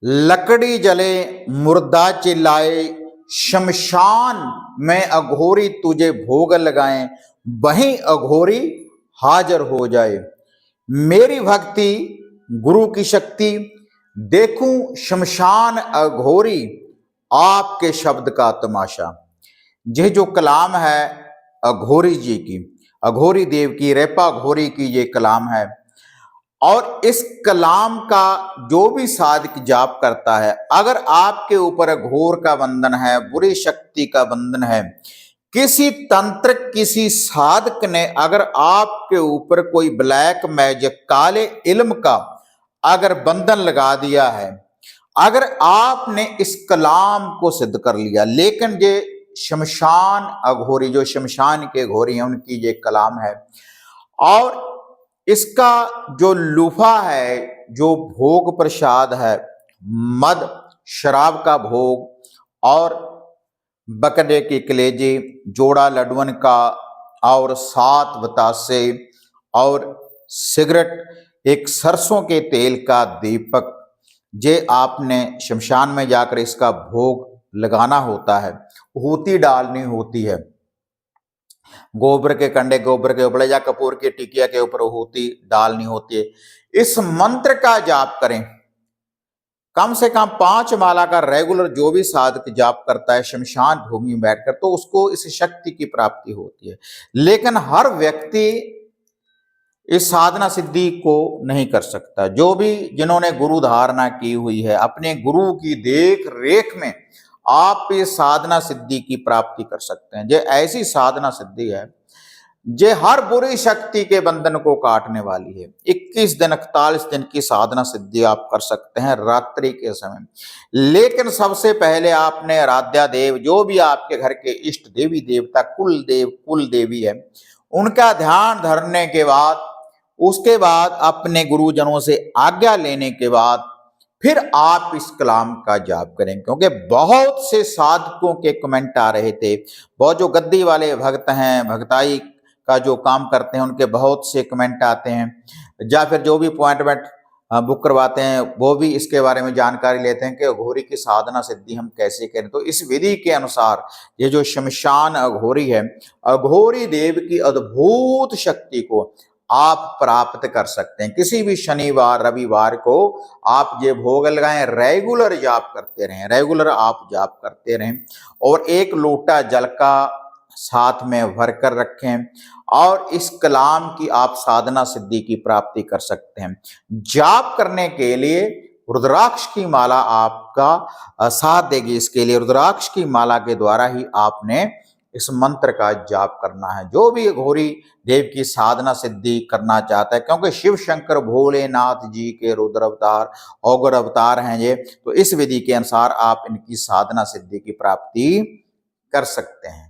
लकड़ी जले मुर्दा चिल्लाए, शमशान में अघोरी तुझे भोग लगाएं, वहीं अघोरी हाजिर हो जाए। मेरी भक्ति गुरु की शक्ति, देखूं शमशान अघोरी, आपके शब्द का तमाशा। यह जो कलाम है अघोरी जी की, अघोरी देव की, रेपा घोरी की ये कलाम है। और इस कलाम का जो भी साधक जाप करता है, अगर आपके ऊपर घोर का बंधन है, बुरी शक्ति का बंधन है, किसी तंत्र किसी साधक ने अगर आपके ऊपर कोई ब्लैक मैजिक काले इल्म का अगर बंधन लगा दिया है, अगर आपने इस कलाम को सिद्ध कर लिया, लेकिन ये शमशान अघोरी, जो शमशान के घोरी हैं, उनकी ये कलाम है। और इसका जो लूफा है, जो भोग प्रसाद है, मद शराब का भोग और बकरे के कलेजे, जोड़ा लड्डुअन का और 7 बतासे और सिगरेट, एक सरसों के तेल का दीपक, जे आपने शमशान में जाकर इसका भोग लगाना होता है। होती डालनी होती है, गोबर के कंडे, गोबर के उबले या कपूर की टिकिया के ऊपर होती डालनी होती है। इस मंत्र का जाप करें, कम से कम 5 माला का रेगुलर जो भी साधक जाप करता है शमशान भूमि में बैठकर, तो उसको इस शक्ति की प्राप्ति होती है। लेकिन हर व्यक्ति इस साधना सिद्धि को नहीं कर सकता। जो भी जिन्होंने गुरु धारणा की हुई है, अपने गुरु की देख रेख में आप इस साधना सिद्धि की प्राप्ति कर सकते हैं। ये ऐसी साधना सिद्धि है जे हर बुरी शक्ति के बंधन को काटने वाली है। 21 दिन 41 दिन की साधना सिद्धि आप कर सकते हैं रात्रि के समय। लेकिन सबसे पहले आपने आराध्या देव, जो भी आपके घर के इष्ट देवी देवता, कुल देव कुल देवी है, उनका ध्यान धरने के बाद, उसके बाद अपने गुरुजनों से आज्ञा लेने के बाद फिर आप इस कलाम का जाप करें। क्योंकि बहुत से साधकों के कमेंट आ रहे थे, बहुत जो गद्दी वाले भक्त हैं, भक्ताई का जो काम करते हैं, उनके बहुत से कमेंट आते हैं, या फिर जो भी अपॉइंटमेंट बुक करवाते हैं वो भी इसके बारे में जानकारी लेते हैं कि अघोरी की साधना सिद्धि हम कैसे करें। तो इस विधि के अनुसार ये जो शमशान अघोरी है, अघोरी देव की अद्भुत शक्ति को आप प्राप्त कर सकते हैं। किसी भी शनिवार रविवार को आप ये भोग लगाएं, रेगुलर जाप करते रहें, रेगुलर आप जाप करते रहें, और 1 लोटा जल का साथ में भर कर रखें, और इस कलाम की आप साधना सिद्धि की प्राप्ति कर सकते हैं। जाप करने के लिए रुद्राक्ष की माला आपका साथ देगी। इसके लिए रुद्राक्ष की माला के द्वारा ही आपने इस मंत्र का जाप करना है। जो भी अघोरी देव की साधना सिद्धि करना चाहता है, क्योंकि शिव शंकर भोलेनाथ जी के रुद्र अवतार औगर अवतार हैं ये, तो इस विधि के अनुसार आप इनकी साधना सिद्धि की प्राप्ति कर सकते हैं।